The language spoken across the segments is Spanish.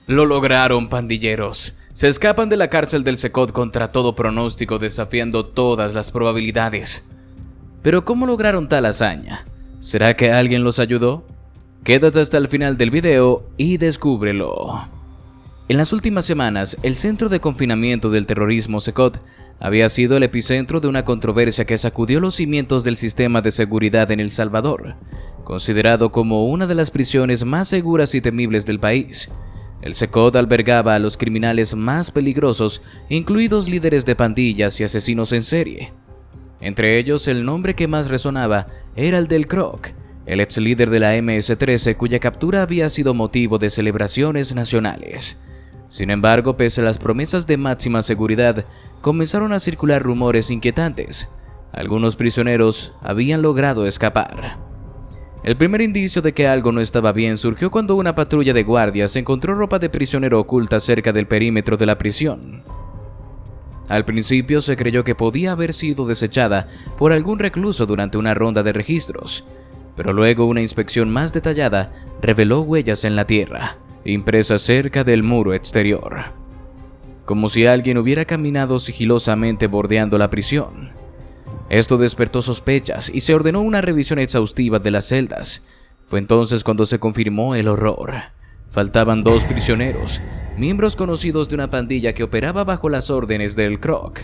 Lo lograron, pandilleros. Se escapan de la cárcel del Secot contra todo pronóstico, desafiando todas las probabilidades. Pero ¿cómo lograron tal hazaña? ¿Será que alguien los ayudó? Quédate hasta el final del video y descúbrelo. En las últimas semanas, el centro de confinamiento del terrorismo Secot había sido el epicentro de una controversia que sacudió los cimientos del sistema de seguridad en El Salvador, considerado como una de las prisiones más seguras y temibles del país. El Secot albergaba a los criminales más peligrosos, incluidos líderes de pandillas y asesinos en serie. Entre ellos, el nombre que más resonaba era el del Croc, el ex líder de la MS-13, cuya captura había sido motivo de celebraciones nacionales. Sin embargo, pese a las promesas de máxima seguridad, comenzaron a circular rumores inquietantes. Algunos prisioneros habían logrado escapar. El primer indicio de que algo no estaba bien surgió cuando una patrulla de guardias encontró ropa de prisionero oculta cerca del perímetro de la prisión. Al principio se creyó que podía haber sido desechada por algún recluso durante una ronda de registros, pero luego una inspección más detallada reveló huellas en la tierra, impresas cerca del muro exterior, como si alguien hubiera caminado sigilosamente bordeando la prisión. Esto despertó sospechas y se ordenó una revisión exhaustiva de las celdas. Fue entonces cuando se confirmó el horror. Faltaban 2 prisioneros, miembros conocidos de una pandilla que operaba bajo las órdenes del Croc.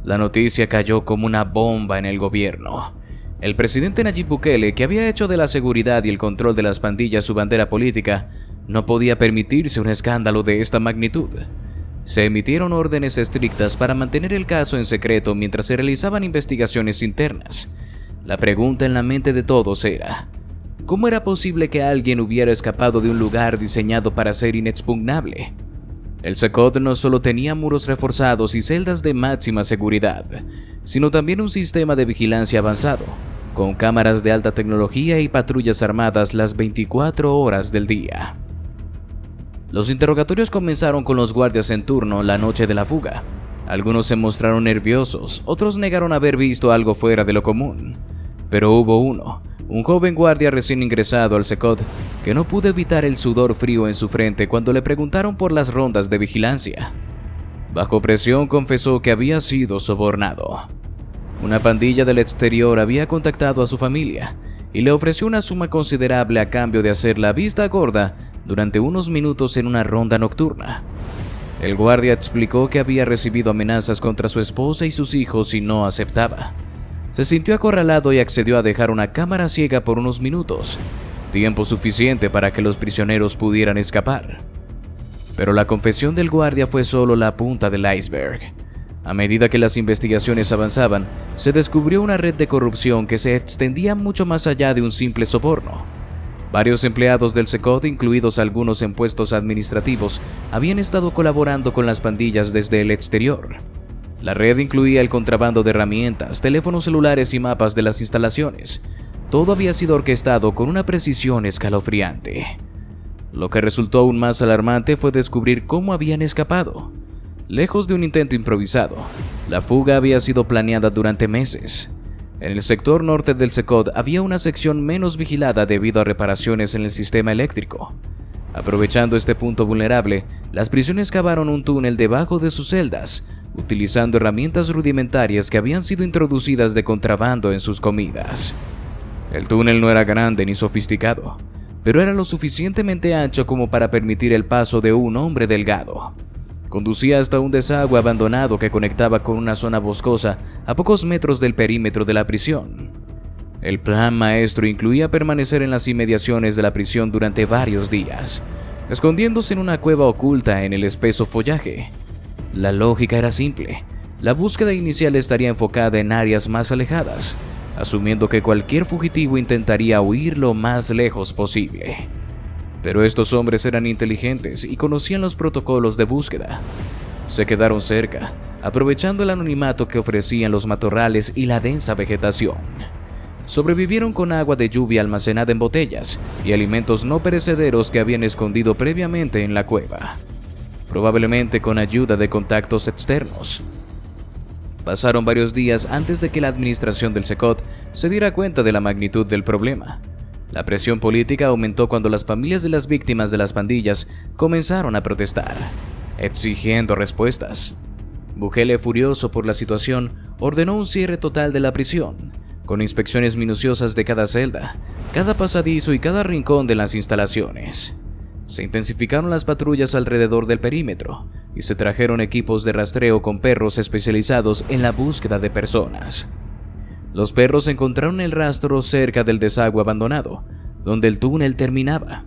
La noticia cayó como una bomba en el gobierno. El presidente Nayib Bukele, que había hecho de la seguridad y el control de las pandillas su bandera política, no podía permitirse un escándalo de esta magnitud. Se emitieron órdenes estrictas para mantener el caso en secreto mientras se realizaban investigaciones internas. La pregunta en la mente de todos era: ¿cómo era posible que alguien hubiera escapado de un lugar diseñado para ser inexpugnable? El Secot no solo tenía muros reforzados y celdas de máxima seguridad, sino también un sistema de vigilancia avanzado, con cámaras de alta tecnología y patrullas armadas las 24 horas del día. Los interrogatorios comenzaron con los guardias en turno la noche de la fuga. Algunos se mostraron nerviosos, otros negaron haber visto algo fuera de lo común. Pero hubo uno, un joven guardia recién ingresado al Secot, que no pudo evitar el sudor frío en su frente cuando le preguntaron por las rondas de vigilancia. Bajo presión confesó que había sido sobornado. Una pandilla del exterior había contactado a su familia y le ofreció una suma considerable a cambio de hacer la vista gorda durante unos minutos en una ronda nocturna. El guardia explicó que había recibido amenazas contra su esposa y sus hijos y no aceptaba. Se sintió acorralado y accedió a dejar una cámara ciega por unos minutos, tiempo suficiente para que los prisioneros pudieran escapar. Pero la confesión del guardia fue solo la punta del iceberg. A medida que las investigaciones avanzaban, se descubrió una red de corrupción que se extendía mucho más allá de un simple soborno. Varios empleados del Secot, incluidos algunos en puestos administrativos, habían estado colaborando con las pandillas desde el exterior. La red incluía el contrabando de herramientas, teléfonos celulares y mapas de las instalaciones. Todo había sido orquestado con una precisión escalofriante. Lo que resultó aún más alarmante fue descubrir cómo habían escapado. Lejos de un intento improvisado, la fuga había sido planeada durante meses. En el sector norte del Secot había una sección menos vigilada debido a reparaciones en el sistema eléctrico. Aprovechando este punto vulnerable, las prisiones cavaron un túnel debajo de sus celdas, utilizando herramientas rudimentarias que habían sido introducidas de contrabando en sus comidas. El túnel no era grande ni sofisticado, pero era lo suficientemente ancho como para permitir el paso de un hombre delgado. Conducía hasta un desagüe abandonado que conectaba con una zona boscosa a pocos metros del perímetro de la prisión. El plan maestro incluía permanecer en las inmediaciones de la prisión durante varios días, escondiéndose en una cueva oculta en el espeso follaje. La lógica era simple: la búsqueda inicial estaría enfocada en áreas más alejadas, asumiendo que cualquier fugitivo intentaría huir lo más lejos posible. Pero estos hombres eran inteligentes y conocían los protocolos de búsqueda. Se quedaron cerca, aprovechando el anonimato que ofrecían los matorrales y la densa vegetación. Sobrevivieron con agua de lluvia almacenada en botellas y alimentos no perecederos que habían escondido previamente en la cueva, probablemente con ayuda de contactos externos. Pasaron varios días antes de que la administración del Secot se diera cuenta de la magnitud del problema. La presión política aumentó cuando las familias de las víctimas de las pandillas comenzaron a protestar, exigiendo respuestas. Bukele, furioso por la situación, ordenó un cierre total de la prisión, con inspecciones minuciosas de cada celda, cada pasadizo y cada rincón de las instalaciones. Se intensificaron las patrullas alrededor del perímetro y se trajeron equipos de rastreo con perros especializados en la búsqueda de personas. Los perros encontraron el rastro cerca del desagüe abandonado, donde el túnel terminaba.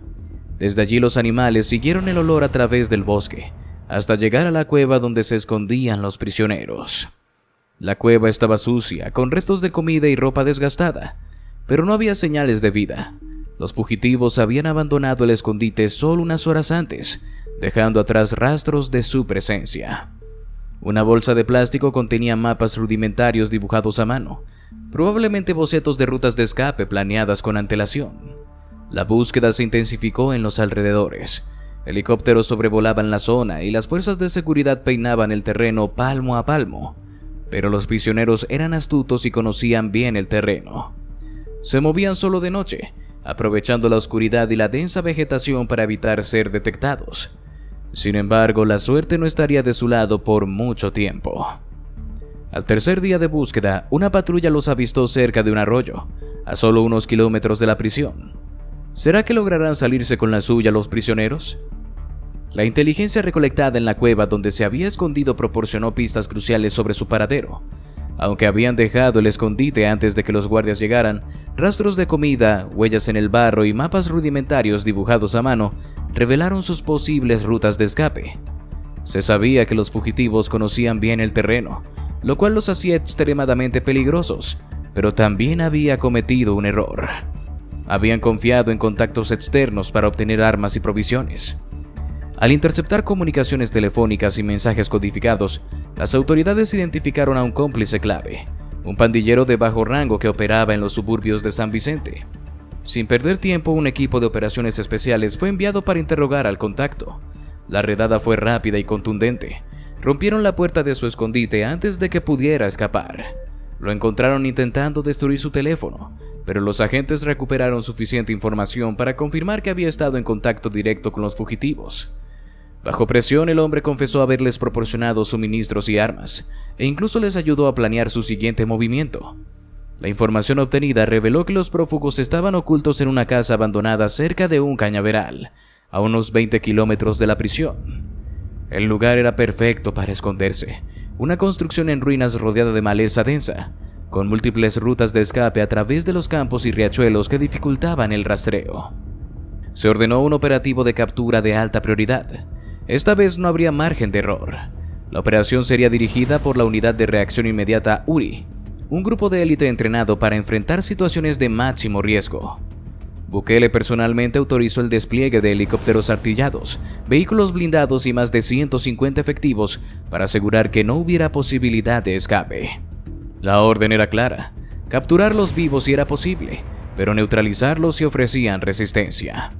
Desde allí los animales siguieron el olor a través del bosque, hasta llegar a la cueva donde se escondían los prisioneros. La cueva estaba sucia, con restos de comida y ropa desgastada, pero no había señales de vida. Los fugitivos habían abandonado el escondite solo unas horas antes, dejando atrás rastros de su presencia. Una bolsa de plástico contenía mapas rudimentarios dibujados a mano, probablemente bocetos de rutas de escape planeadas con antelación. La búsqueda se intensificó en los alrededores. Helicópteros sobrevolaban la zona y las fuerzas de seguridad peinaban el terreno palmo a palmo, pero los prisioneros eran astutos y conocían bien el terreno. Se movían solo de noche, aprovechando la oscuridad y la densa vegetación para evitar ser detectados. Sin embargo, la suerte no estaría de su lado por mucho tiempo. Al tercer día de búsqueda, una patrulla los avistó cerca de un arroyo, a solo unos kilómetros de la prisión. ¿Será que lograrán salirse con la suya los prisioneros? La inteligencia recolectada en la cueva donde se había escondido proporcionó pistas cruciales sobre su paradero. Aunque habían dejado el escondite antes de que los guardias llegaran, rastros de comida, huellas en el barro y mapas rudimentarios dibujados a mano revelaron sus posibles rutas de escape. Se sabía que los fugitivos conocían bien el terreno, lo cual los hacía extremadamente peligrosos, pero también había cometido un error. Habían confiado en contactos externos para obtener armas y provisiones. Al interceptar comunicaciones telefónicas y mensajes codificados, las autoridades identificaron a un cómplice clave, un pandillero de bajo rango que operaba en los suburbios de San Vicente. Sin perder tiempo, un equipo de operaciones especiales fue enviado para interrogar al contacto. La redada fue rápida y contundente. Rompieron la puerta de su escondite antes de que pudiera escapar. Lo encontraron intentando destruir su teléfono, pero los agentes recuperaron suficiente información para confirmar que había estado en contacto directo con los fugitivos. Bajo presión, el hombre confesó haberles proporcionado suministros y armas, e incluso les ayudó a planear su siguiente movimiento. La información obtenida reveló que los prófugos estaban ocultos en una casa abandonada cerca de un cañaveral, a unos 20 kilómetros de la prisión. El lugar era perfecto para esconderse, una construcción en ruinas rodeada de maleza densa, con múltiples rutas de escape a través de los campos y riachuelos que dificultaban el rastreo. Se ordenó un operativo de captura de alta prioridad. Esta vez no habría margen de error. La operación sería dirigida por la Unidad de Reacción Inmediata URI, un grupo de élite entrenado para enfrentar situaciones de máximo riesgo. Bukele personalmente autorizó el despliegue de helicópteros artillados, vehículos blindados y más de 150 efectivos para asegurar que no hubiera posibilidad de escape. La orden era clara: capturarlos vivos si era posible, pero neutralizarlos si ofrecían resistencia.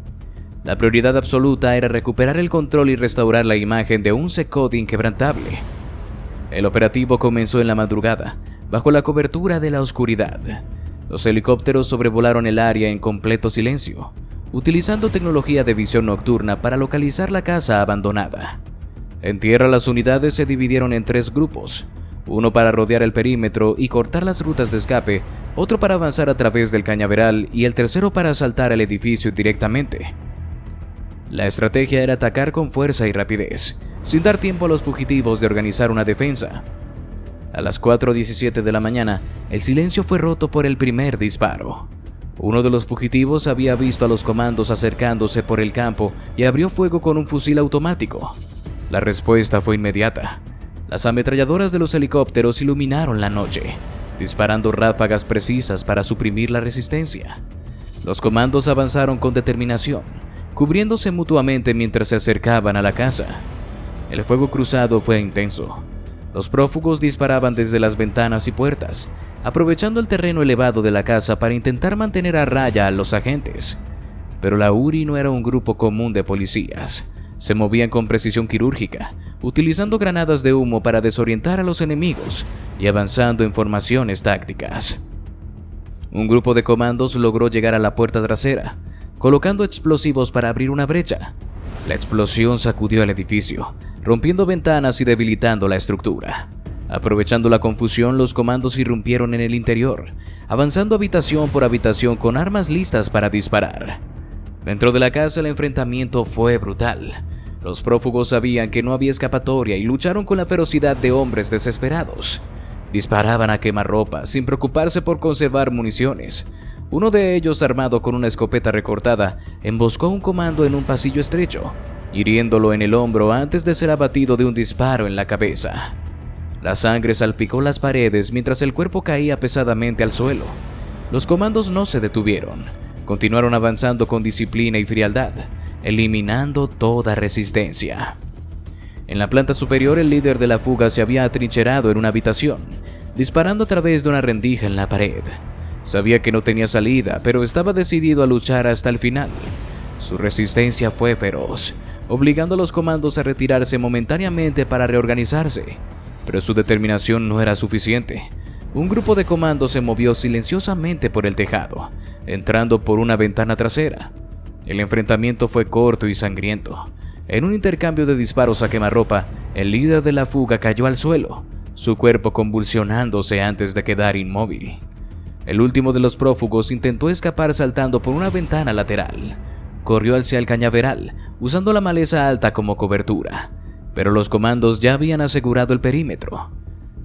La prioridad absoluta era recuperar el control y restaurar la imagen de un Secot inquebrantable. El operativo comenzó en la madrugada, bajo la cobertura de la oscuridad. Los helicópteros sobrevolaron el área en completo silencio, utilizando tecnología de visión nocturna para localizar la casa abandonada. En tierra, las unidades se dividieron en 3 grupos, uno para rodear el perímetro y cortar las rutas de escape, otro para avanzar a través del cañaveral y el tercero para asaltar el edificio directamente. La estrategia era atacar con fuerza y rapidez, sin dar tiempo a los fugitivos de organizar una defensa. A las 4:17 de la mañana, el silencio fue roto por el primer disparo. Uno de los fugitivos había visto a los comandos acercándose por el campo y abrió fuego con un fusil automático. La respuesta fue inmediata. Las ametralladoras de los helicópteros iluminaron la noche, disparando ráfagas precisas para suprimir la resistencia. Los comandos avanzaron con determinación, cubriéndose mutuamente mientras se acercaban a la casa. El fuego cruzado fue intenso. Los prófugos disparaban desde las ventanas y puertas, aprovechando el terreno elevado de la casa para intentar mantener a raya a los agentes. Pero la URI no era un grupo común de policías. Se movían con precisión quirúrgica, utilizando granadas de humo para desorientar a los enemigos y avanzando en formaciones tácticas. Un grupo de comandos logró llegar a la puerta trasera, colocando explosivos para abrir una brecha. La explosión sacudió el edificio, rompiendo ventanas y debilitando la estructura. Aprovechando la confusión, los comandos irrumpieron en el interior, avanzando habitación por habitación con armas listas para disparar. Dentro de la casa el enfrentamiento fue brutal. Los prófugos sabían que no había escapatoria y lucharon con la ferocidad de hombres desesperados. Disparaban a quemarropa sin preocuparse por conservar municiones. Uno de ellos, armado con una escopeta recortada, emboscó a un comando en un pasillo estrecho, hiriéndolo en el hombro antes de ser abatido de un disparo en la cabeza. La sangre salpicó las paredes mientras el cuerpo caía pesadamente al suelo. Los comandos no se detuvieron. Continuaron avanzando con disciplina y frialdad, eliminando toda resistencia. En la planta superior, el líder de la fuga se había atrincherado en una habitación, disparando a través de una rendija en la pared. Sabía que no tenía salida, pero estaba decidido a luchar hasta el final. Su resistencia fue feroz, obligando a los comandos a retirarse momentáneamente para reorganizarse. Pero su determinación no era suficiente. Un grupo de comandos se movió silenciosamente por el tejado, entrando por una ventana trasera. El enfrentamiento fue corto y sangriento. En un intercambio de disparos a quemarropa, el líder de la fuga cayó al suelo, su cuerpo convulsionándose antes de quedar inmóvil. El último de los prófugos intentó escapar saltando por una ventana lateral. Corrió hacia el cañaveral, usando la maleza alta como cobertura, pero los comandos ya habían asegurado el perímetro.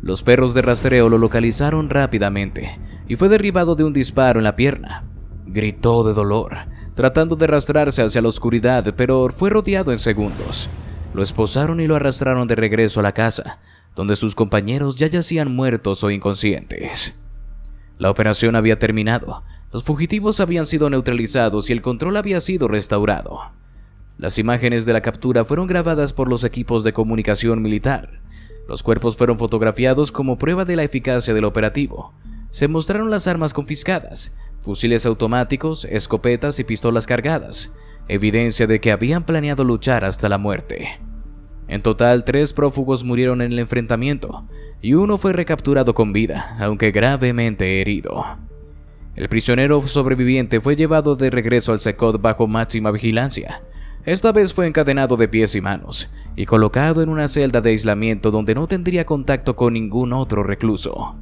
Los perros de rastreo lo localizaron rápidamente y fue derribado de un disparo en la pierna. Gritó de dolor, tratando de arrastrarse hacia la oscuridad, pero fue rodeado en segundos. Lo esposaron y lo arrastraron de regreso a la casa, donde sus compañeros ya yacían muertos o inconscientes. La operación había terminado, los fugitivos habían sido neutralizados y el control había sido restaurado. Las imágenes de la captura fueron grabadas por los equipos de comunicación militar. Los cuerpos fueron fotografiados como prueba de la eficacia del operativo. Se mostraron las armas confiscadas, fusiles automáticos, escopetas y pistolas cargadas, evidencia de que habían planeado luchar hasta la muerte. En total, 3 prófugos murieron en el enfrentamiento, y uno fue recapturado con vida, aunque gravemente herido. El prisionero sobreviviente fue llevado de regreso al SECOT bajo máxima vigilancia. Esta vez fue encadenado de pies y manos, y colocado en una celda de aislamiento donde no tendría contacto con ningún otro recluso.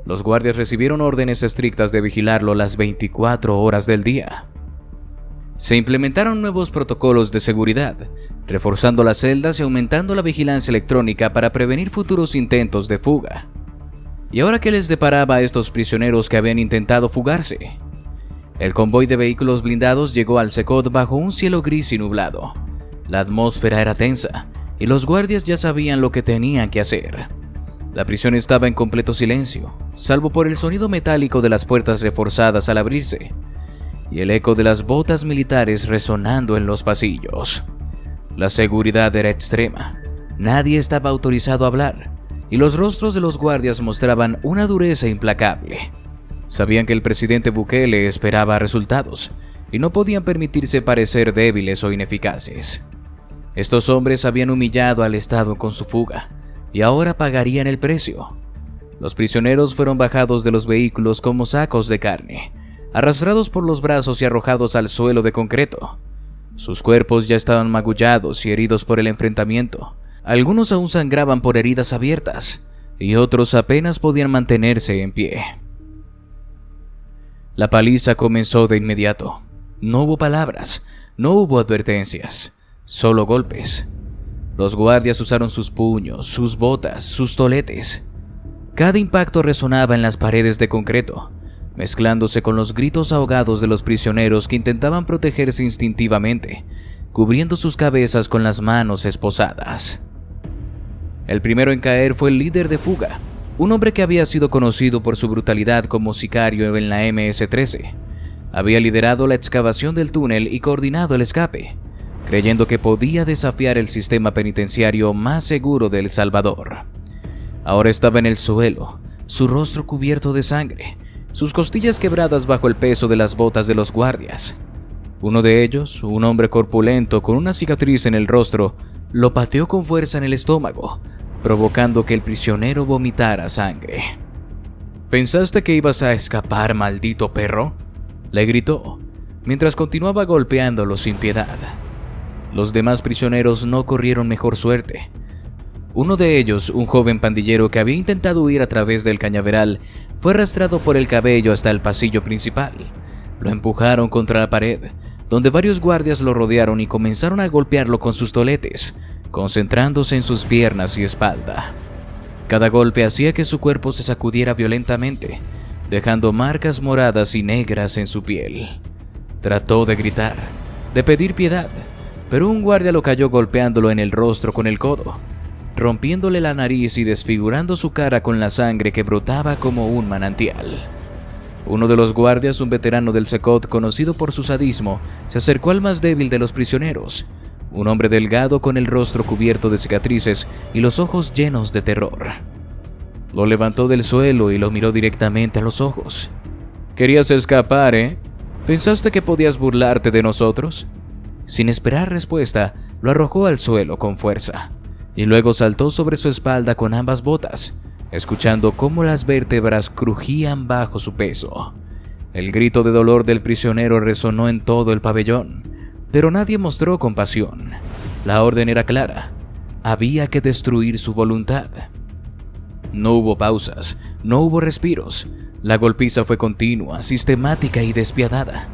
Los guardias recibieron órdenes estrictas de vigilarlo las 24 horas del día. Se implementaron nuevos protocolos de seguridad, reforzando las celdas y aumentando la vigilancia electrónica para prevenir futuros intentos de fuga. ¿Y ahora qué les deparaba a estos prisioneros que habían intentado fugarse? El convoy de vehículos blindados llegó al SECOT bajo un cielo gris y nublado. La atmósfera era tensa, y los guardias ya sabían lo que tenían que hacer. La prisión estaba en completo silencio, salvo por el sonido metálico de las puertas reforzadas al abrirse, y el eco de las botas militares resonando en los pasillos. La seguridad era extrema, nadie estaba autorizado a hablar, y los rostros de los guardias mostraban una dureza implacable. Sabían que el presidente Bukele esperaba resultados, y no podían permitirse parecer débiles o ineficaces. Estos hombres habían humillado al Estado con su fuga, y ahora pagarían el precio. Los prisioneros fueron bajados de los vehículos como sacos de carne, arrastrados por los brazos y arrojados al suelo de concreto. Sus cuerpos ya estaban magullados y heridos por el enfrentamiento. Algunos aún sangraban por heridas abiertas, y otros apenas podían mantenerse en pie. La paliza comenzó de inmediato. No hubo palabras, no hubo advertencias, solo golpes. Los guardias usaron sus puños, sus botas, sus toletes. Cada impacto resonaba en las paredes de concreto, mezclándose con los gritos ahogados de los prisioneros que intentaban protegerse instintivamente, cubriendo sus cabezas con las manos esposadas. El primero en caer fue el líder de fuga, un hombre que había sido conocido por su brutalidad como sicario en la MS-13. Había liderado la excavación del túnel y coordinado el escape, creyendo que podía desafiar el sistema penitenciario más seguro de El Salvador. Ahora estaba en el suelo, su rostro cubierto de sangre, sus costillas quebradas bajo el peso de las botas de los guardias. Uno de ellos, un hombre corpulento con una cicatriz en el rostro, lo pateó con fuerza en el estómago, provocando que el prisionero vomitara sangre. ¿Pensaste que ibas a escapar, maldito perro?, le gritó, mientras continuaba golpeándolo sin piedad. Los demás prisioneros no corrieron mejor suerte. Uno de ellos, un joven pandillero que había intentado huir a través del cañaveral, fue arrastrado por el cabello hasta el pasillo principal. Lo empujaron contra la pared, donde varios guardias lo rodearon y comenzaron a golpearlo con sus toletes, concentrándose en sus piernas y espalda. Cada golpe hacía que su cuerpo se sacudiera violentamente, dejando marcas moradas y negras en su piel. Trató de gritar, de pedir piedad, pero un guardia lo cayó golpeándolo en el rostro con el codo, rompiéndole la nariz y desfigurando su cara con la sangre que brotaba como un manantial. Uno de los guardias, un veterano del Secot conocido por su sadismo, se acercó al más débil de los prisioneros, un hombre delgado con el rostro cubierto de cicatrices y los ojos llenos de terror. Lo levantó del suelo y lo miró directamente a los ojos. «¿Querías escapar, eh? ¿Pensaste que podías burlarte de nosotros?». Sin esperar respuesta, lo arrojó al suelo con fuerza, y luego saltó sobre su espalda con ambas botas, escuchando cómo las vértebras crujían bajo su peso. El grito de dolor del prisionero resonó en todo el pabellón, pero nadie mostró compasión. La orden era clara: había que destruir su voluntad. No hubo pausas, no hubo respiros. La golpiza fue continua, sistemática y despiadada.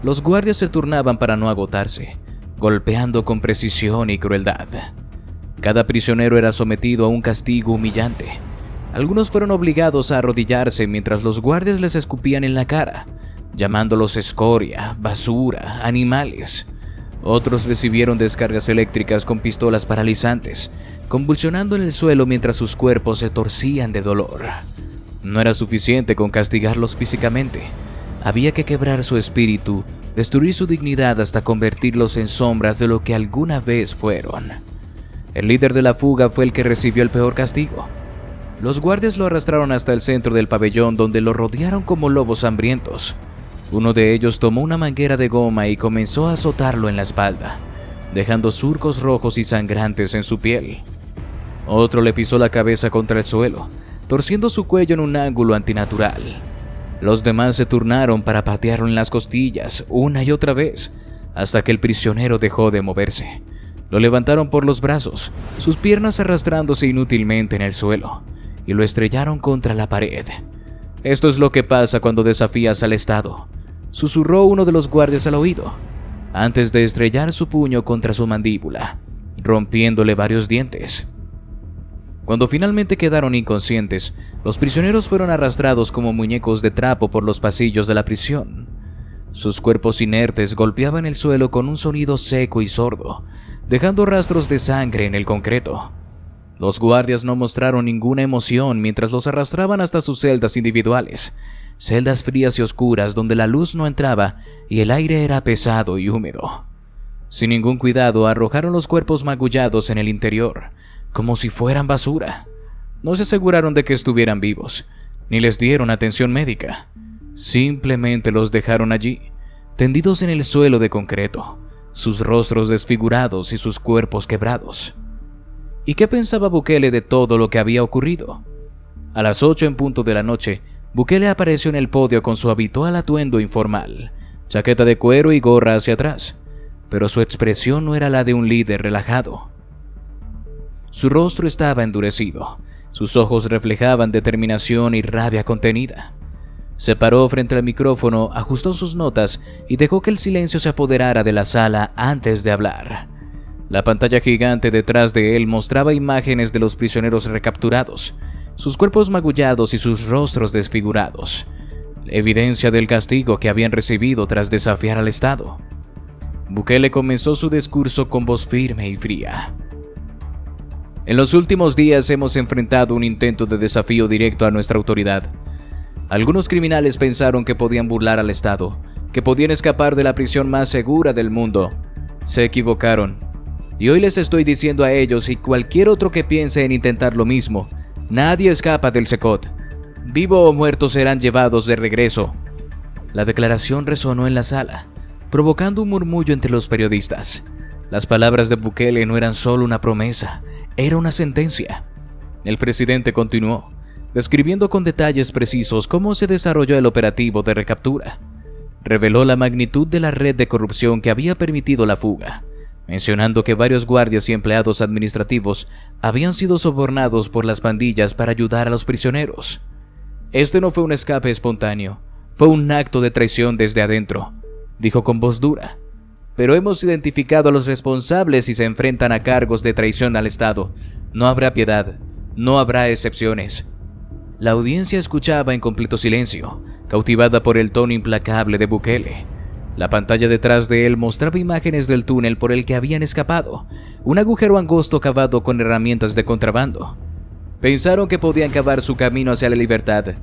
Los guardias se turnaban para no agotarse, golpeando con precisión y crueldad. Cada prisionero era sometido a un castigo humillante. Algunos fueron obligados a arrodillarse mientras los guardias les escupían en la cara, llamándolos escoria, basura, animales. Otros recibieron descargas eléctricas con pistolas paralizantes, convulsionando en el suelo mientras sus cuerpos se torcían de dolor. No era suficiente con castigarlos físicamente. Había que quebrar su espíritu, destruir su dignidad hasta convertirlos en sombras de lo que alguna vez fueron. El líder de la fuga fue el que recibió el peor castigo. Los guardias lo arrastraron hasta el centro del pabellón, donde lo rodearon como lobos hambrientos. Uno de ellos tomó una manguera de goma y comenzó a azotarlo en la espalda, dejando surcos rojos y sangrantes en su piel. Otro le pisó la cabeza contra el suelo, torciendo su cuello en un ángulo antinatural. Los demás se turnaron para patearlo en las costillas una y otra vez, hasta que el prisionero dejó de moverse. Lo levantaron por los brazos, sus piernas arrastrándose inútilmente en el suelo, y lo estrellaron contra la pared. «Esto es lo que pasa cuando desafías al Estado», susurró uno de los guardias al oído, antes de estrellar su puño contra su mandíbula, rompiéndole varios dientes. Cuando finalmente quedaron inconscientes, los prisioneros fueron arrastrados como muñecos de trapo por los pasillos de la prisión. Sus cuerpos inertes golpeaban el suelo con un sonido seco y sordo, dejando rastros de sangre en el concreto. Los guardias no mostraron ninguna emoción mientras los arrastraban hasta sus celdas individuales, celdas frías y oscuras donde la luz no entraba y el aire era pesado y húmedo. Sin ningún cuidado, arrojaron los cuerpos magullados en el interior, como si fueran basura. No se aseguraron de que estuvieran vivos, ni les dieron atención médica. Simplemente los dejaron allí, tendidos en el suelo de concreto, sus rostros desfigurados y sus cuerpos quebrados. ¿Y qué pensaba Bukele de todo lo que había ocurrido? A las 8 en punto de la noche, Bukele apareció en el podio con su habitual atuendo informal, chaqueta de cuero y gorra hacia atrás, pero su expresión no era la de un líder relajado. Su rostro estaba endurecido, sus ojos reflejaban determinación y rabia contenida. Se paró frente al micrófono, ajustó sus notas y dejó que el silencio se apoderara de la sala antes de hablar. La pantalla gigante detrás de él mostraba imágenes de los prisioneros recapturados, sus cuerpos magullados y sus rostros desfigurados, evidencia del castigo que habían recibido tras desafiar al Estado. Bukele comenzó su discurso con voz firme y fría. En los últimos días hemos enfrentado un intento de desafío directo a nuestra autoridad. Algunos criminales pensaron que podían burlar al Estado, que podían escapar de la prisión más segura del mundo. Se equivocaron. Y hoy les estoy diciendo a ellos y cualquier otro que piense en intentar lo mismo: nadie escapa del Secot. Vivo o muerto serán llevados de regreso. La declaración resonó en la sala, provocando un murmullo entre los periodistas. Las palabras de Bukele no eran solo una promesa, era una sentencia. El presidente continuó: describiendo con detalles precisos cómo se desarrolló el operativo de recaptura. Reveló la magnitud de la red de corrupción que había permitido la fuga, mencionando que varios guardias y empleados administrativos habían sido sobornados por las pandillas para ayudar a los prisioneros. Este no fue un escape espontáneo, fue un acto de traición desde adentro, dijo con voz dura. Pero hemos identificado a los responsables y se enfrentan a cargos de traición al Estado. No habrá piedad, no habrá excepciones. La audiencia escuchaba en completo silencio, cautivada por el tono implacable de Bukele. La pantalla detrás de él mostraba imágenes del túnel por el que habían escapado, un agujero angosto cavado con herramientas de contrabando. Pensaron que podían cavar su camino hacia la libertad,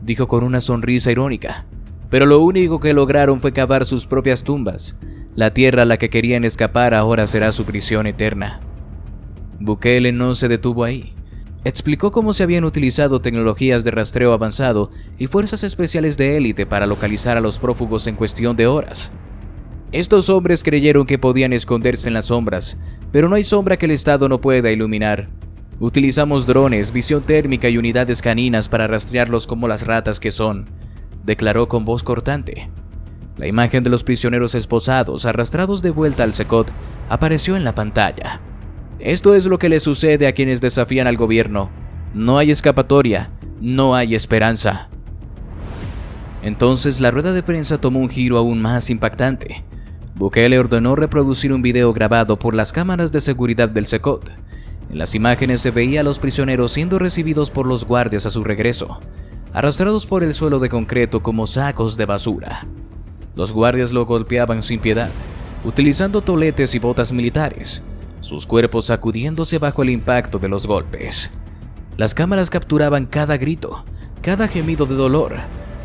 dijo con una sonrisa irónica, pero lo único que lograron fue cavar sus propias tumbas. La tierra a la que querían escapar ahora será su prisión eterna. Bukele no se detuvo ahí. Explicó cómo se habían utilizado tecnologías de rastreo avanzado y fuerzas especiales de élite para localizar a los prófugos en cuestión de horas. Estos hombres creyeron que podían esconderse en las sombras, pero no hay sombra que el Estado no pueda iluminar. Utilizamos drones, visión térmica y unidades caninas para rastrearlos como las ratas que son, declaró con voz cortante. La imagen de los prisioneros esposados, arrastrados de vuelta al Secot, apareció en la pantalla. Esto es lo que le sucede a quienes desafían al gobierno. No hay escapatoria, no hay esperanza. Entonces la rueda de prensa tomó un giro aún más impactante. Bukele ordenó reproducir un video grabado por las cámaras de seguridad del Secot. En las imágenes se veía a los prisioneros siendo recibidos por los guardias a su regreso, arrastrados por el suelo de concreto como sacos de basura. Los guardias lo golpeaban sin piedad, utilizando toletes y botas militares, sus cuerpos sacudiéndose bajo el impacto de los golpes. Las cámaras capturaban cada grito, cada gemido de dolor,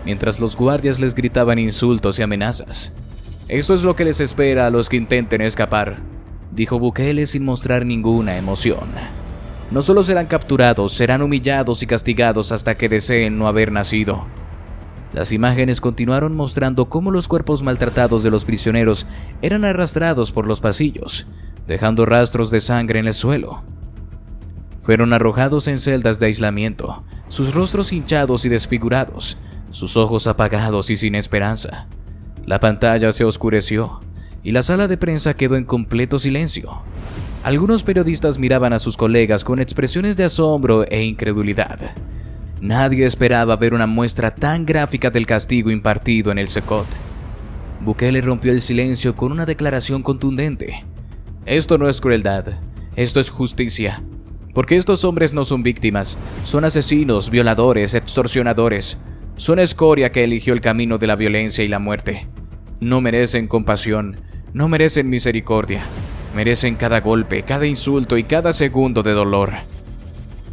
mientras los guardias les gritaban insultos y amenazas. Esto es lo que les espera a los que intenten escapar, dijo Bukele sin mostrar ninguna emoción. No solo serán capturados, serán humillados y castigados hasta que deseen no haber nacido. Las imágenes continuaron mostrando cómo los cuerpos maltratados de los prisioneros eran arrastrados por los pasillos, dejando rastros de sangre en el suelo. Fueron arrojados en celdas de aislamiento, sus rostros hinchados y desfigurados, sus ojos apagados y sin esperanza. La pantalla se oscureció y la sala de prensa quedó en completo silencio. Algunos periodistas miraban a sus colegas con expresiones de asombro e incredulidad. Nadie esperaba ver una muestra tan gráfica del castigo impartido en el Secot. Bukele rompió el silencio con una declaración contundente. Esto no es crueldad, esto es justicia. Porque estos hombres no son víctimas, son asesinos, violadores, extorsionadores. Son escoria que eligió el camino de la violencia y la muerte. No merecen compasión, no merecen misericordia. Merecen cada golpe, cada insulto y cada segundo de dolor.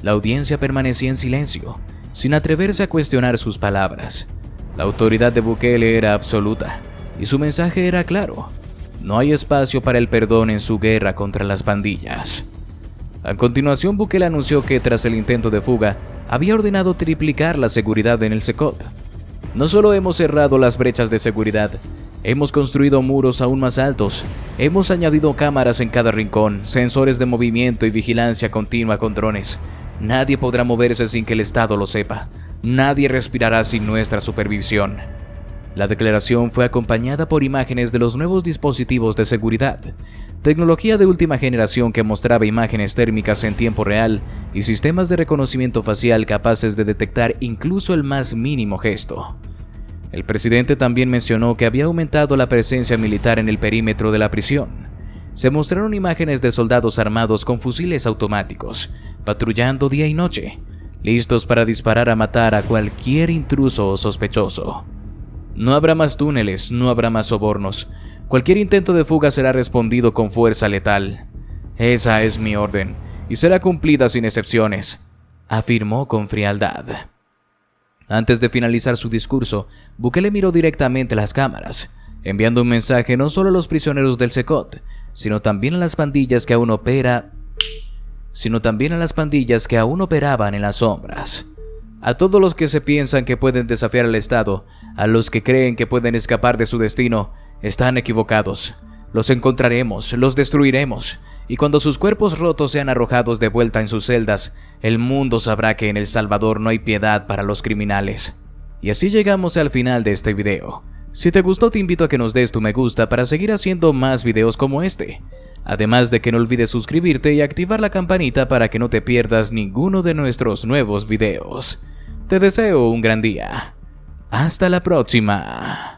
La audiencia permanecía en silencio, sin atreverse a cuestionar sus palabras. La autoridad de Bukele era absoluta, y su mensaje era claro. No hay espacio para el perdón en su guerra contra las pandillas. A continuación, Bukele anunció que tras el intento de fuga, había ordenado triplicar la seguridad en el Secot. No solo hemos cerrado las brechas de seguridad, hemos construido muros aún más altos, hemos añadido cámaras en cada rincón, sensores de movimiento y vigilancia continua con drones. Nadie podrá moverse sin que el Estado lo sepa. Nadie respirará sin nuestra supervisión. La declaración fue acompañada por imágenes de los nuevos dispositivos de seguridad, tecnología de última generación que mostraba imágenes térmicas en tiempo real y sistemas de reconocimiento facial capaces de detectar incluso el más mínimo gesto. El presidente también mencionó que había aumentado la presencia militar en el perímetro de la prisión. Se mostraron imágenes de soldados armados con fusiles automáticos, patrullando día y noche, listos para disparar a matar a cualquier intruso o sospechoso. No habrá más túneles, no habrá más sobornos. Cualquier intento de fuga será respondido con fuerza letal. Esa es mi orden, y será cumplida sin excepciones, afirmó con frialdad. Antes de finalizar su discurso, Bukele miró directamente a las cámaras, enviando un mensaje no solo a los prisioneros del Secot, sino también a las pandillas que aún operaban en las sombras. A todos los que se piensan que pueden desafiar al Estado, a los que creen que pueden escapar de su destino, están equivocados. Los encontraremos, los destruiremos, y cuando sus cuerpos rotos sean arrojados de vuelta en sus celdas, el mundo sabrá que en El Salvador no hay piedad para los criminales. Y así llegamos al final de este video. Si te gustó, te invito a que nos des tu me gusta para seguir haciendo más videos como este. Además de que no olvides suscribirte y activar la campanita para que no te pierdas ninguno de nuestros nuevos videos. Te deseo un gran día. Hasta la próxima.